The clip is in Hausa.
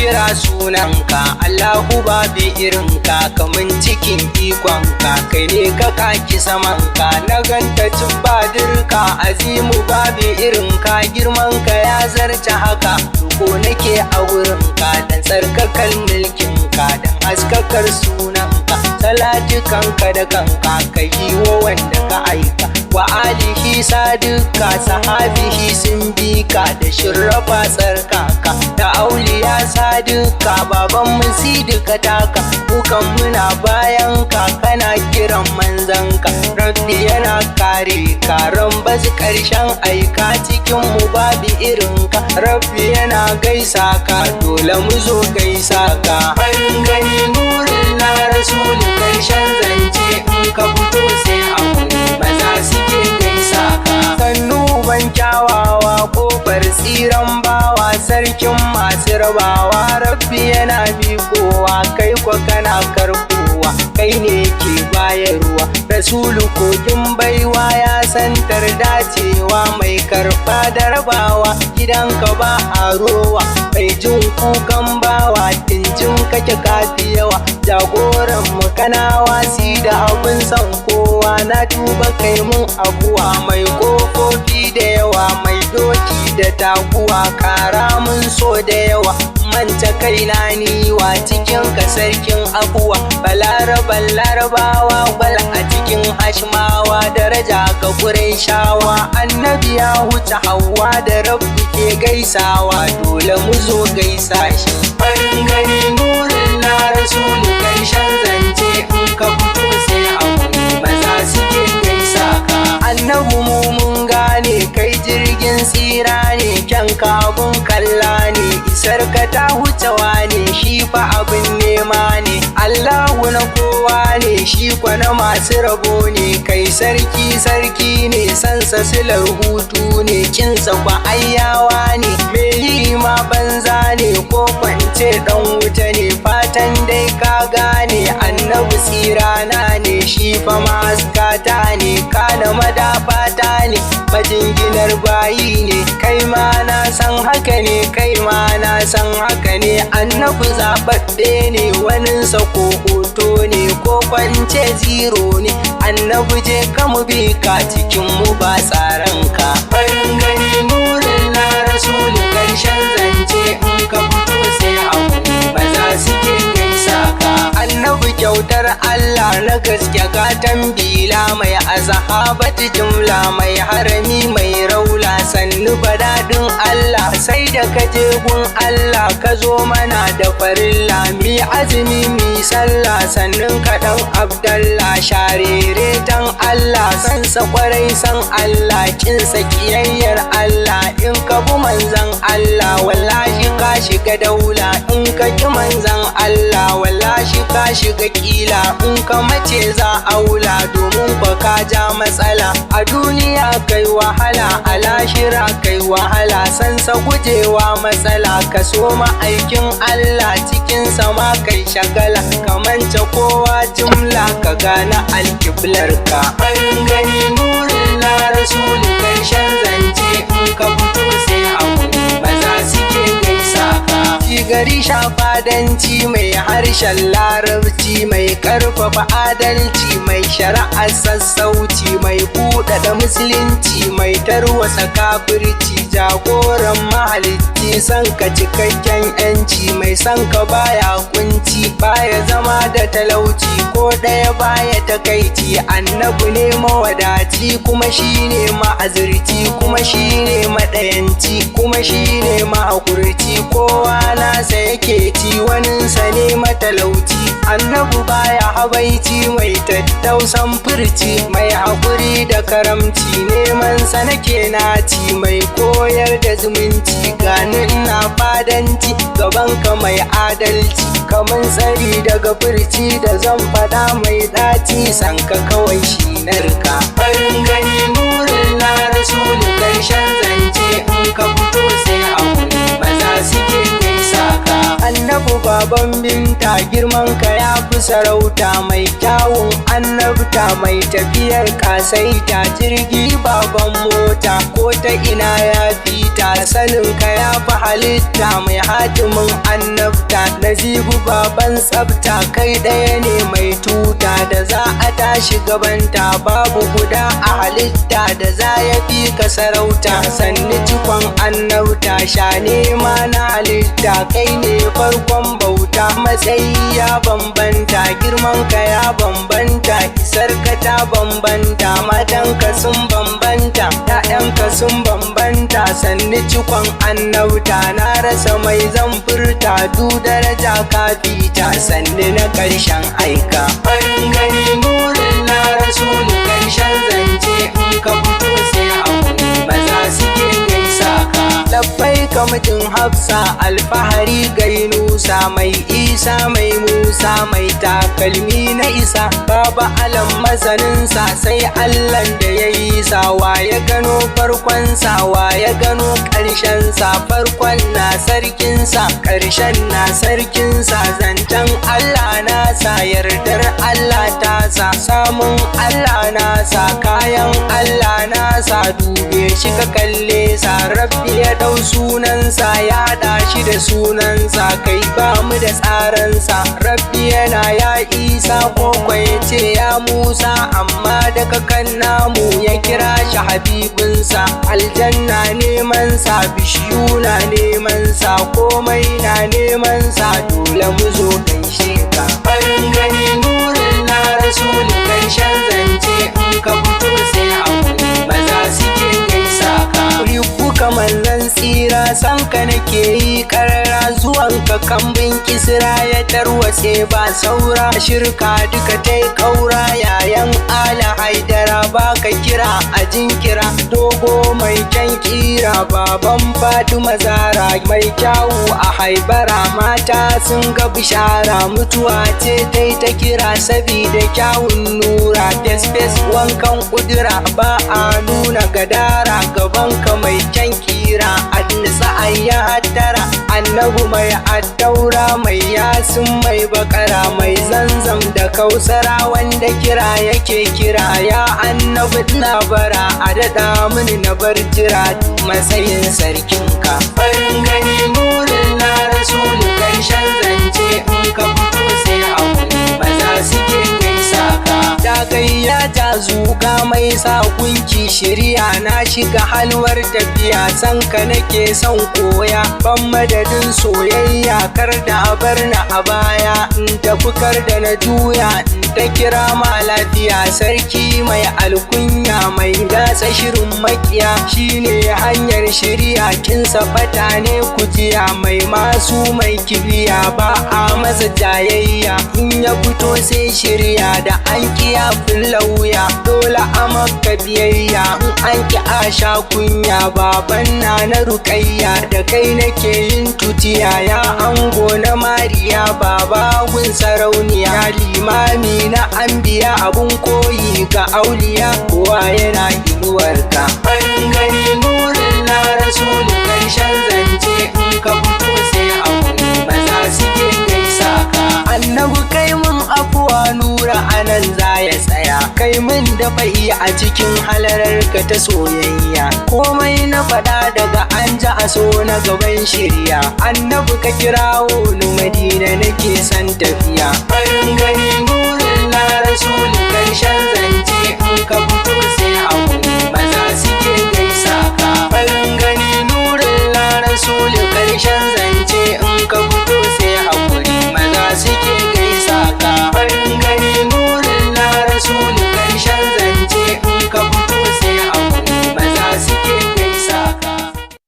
kira sunanka Allahu babu irinka kaman cikin ikonka kai ne ka kaki samanka na ganta tubba dirka azimu babu irinka girmanka ya zarce haka ko nake a wurinka dan tsarkakar mulkinka dan haskakar sunanka salatukanka da kanka ka yi wa wanda ka aika wa alihi saduka sahabihi sun bi ka da shirrafa tsarkaka da auliya saduka baban mu duka taka kukan muna bayan ka kana kiran manzanka rabbi yana kare ka bazu karshen aika cikin mu babu irinka rabbi yana gaisa ka dole mu zo gaisa ka farin gani nurin na rasulu karshen zance in ka fito sai abu maza suke gaisa ka sannu ban kyawawa kofar tsiran bawa sarkin masu rabawa rabbi yana kowa kai kwa kana karkowa kai ne ke bayarwa rasulu kogin baiwa ya santar dacewa mai karfa da rabawa gidanka ba a rowa mai jin kukan bawa tinjin kake kafi yawa jagoran mu kana wasi da abin son kowa na tuba kai mun abuwa mai kofofi da yawa mai doki da taguwa kara mun so da yawa manta kaina ni wa cikin ka sarkin abuwa balaraban larabawa bal a cikin hashmawa daraja ga gurin shawa annabi ya huta hawa da rabbi ke gaisawa dole mu zo gaisa shi farin gani nurin na rasulu karshen zance in ka fito sai abu maza suke gaisa ka annabi mu mun gane kai jirgin tsira ne kyan kabun kalla ne isar ka ta hucewa ne shi fa abin nema ne Allahu na kowa ne shi kwa na masu rabo ne kai sarki ne sansa silar hutu ne kinsa kwa ayyawa ne me yi ma banza ne ko kwance dan wuta ne fatan dai ka gane annabi tsirana ne shi fa maskata ne kana madafata ne majinginar bayi ne kai ma na san haka ne kai ma na san haka ne annabi zaɓaɓɓe ne waninsa ko hoto ne ko kwance ziro ne annabi je ka mu bi ka cikin mu ba tsaranka farin gani nurin na rasulu karshen zance in ka fito sai abu maza suke gaisa ka annabi kyautar Allah na gaske gatan bila mai azhabati jumla mai harami mai raula sannu badadin Allah sai da kaje gun Allah ka zo mana da farilla mi azumi mi sallah sannun ka dan Abdallah sharere dan Allah san sa kwarai san Allah kin sa kiyayyar Allah in ka bu manzan Allah wallahi ka shiga daula in ka ki manzan Allah wallahi ka shiga kila in ka mace za aula domin ka ja matsala a duniya kai wahala a lashira kai wahala sansa gujewa matsala ka so aikin Allah cikin sama kai shagala ka manta kowa jumla ka gane alkiblar ka farin gani nurin na rasulu karshen zance in ka fito sai abu maza suke gaisa ka gari shafadanci mai harshen larabci mai karfafa adalci mai shari'ar sassauci mai buɗaɗa musulunci mai tarwatsa kafirci jagoran mahalicci san ka cikakken yanci mai san ka baya kunci baya zama da talauci ko ɗaya baya takaici annabi ne mawadaci kuma shine ma'azirci kuma shine maɗayanci kuma shine mahakurci kowa nasa yake ci waninsa ne matalauci annabi baya habaici mai tattausan furci mai haƙuri da karamci neman sa nake naci mai koyar da zumunci gani ina fadanci gaban ka mai adalci kaman tsari daga furci da zan fada mai ɗaci sanka kawai shi narka farin gani nurin na rasulu karshen zance in ka fito sai abu maza suke gaisa ka Zainabu baban binta girman ka ya fi sarauta mai kyawun annabta mai tafiyar kasaita jirgi baban mota ko ta ina ya fita sanin ka ya fi halitta mai hatimin annabta Nazibu baban tsafta kai ɗaya ne mai tuta da za a tashi gabanta babu guda a halitta da za ya fi ka sarauta sanni cikon annabta sha nema na halitta kai ne farkon bauta matsayi ya bambanta girman ka ya bambanta isar ka ta bambanta matanka sun bambanta ƴaƴanka sun bambanta sanni cikon annabta na rasa mai zan furta du daraja ka fita sanni na ƙarshen aika farin gani nurin na rasulu ƙarshen zance in ka fito sai hakuri maza suke gaisa ka labbai ka mutum hafsa alfahari gainusa mai isa mai musa mai takalmi na isa baba alam masaninsa sai allan da ya yi sa ya gano farkonsa ya gano ƙarshensa farkon na sarkinsa ƙarshen na sarkinsa zancen allah nasa yardar allah tasa samun allah nasa kayan allah nasa dube shi ka kalle sa rabbi ya dau sunansa ya haɗa shi da sunansa kai ba mu da tsaransa rabbi yana ya isa ko ya ce ya musa amma daga kan namu ya kira shi habibinsa aljanna neman sa bishiyu na neman sa komai na neman sa dole mu zo gaishe ka farin gani nurin na rasulu karshen zance in ka fito sai hakuri maza suke gaisa ka kuka manzan tsira san ka nake yi karara zuwan ka kambin kisra ya tarwatse ba saura shirka duka tai kaura yayan ala haidara baka kira a jinkira dogo mai kyan kira baban fatima zara mai kyawu a haibara mata sun ga bishara mutuwa ce tai ta kira sabida kyawun nura fes wankan kudura ba a nuna gadara gaban ka mai kyan kira annisa ayya hattara annabu mai addaura mai yasin mai bakara mai zanzam da kausara wanda kira yake kira ya annabi na bara a daɗa mini na bar jira matsayin sarkinka farin gani nurin na rasulu ƙarshen zance in ka fito sai hakuri maza suke gaisa ka da gayya ta zuga mai sa gunki shirya na shiga halwar tafiya san ka nake son koya ban madadin soyayya kar da bar na a baya in tafi kar da na juya in ta kira ma lafiya sarki mai alkunya mai datsa shirin makiya shine hanyar shirya kinsa fata ne kujiya mai masu mai kibiya ba a masa jayayya in ya fito sai shirya da an kiya lauya dole a maka biyayya in an ki a sha kunya baban na rukayya da kai nake yin tutiya ya ango na mariya baba gun sarauniya limami na anbiya abun koyi ga auliya kowa yana inuwarka farin gani nurin na rasulu karshen zance in ka fito sai hakuri maza suke gaisa ka annabi kai mun afuwa nura anan za ya tsaya kai min da fa'i a cikin halararka ta soyayya komai na faɗa daga an ji a so na gaban shirya annabi ka kirawo ni madina nake son tafiya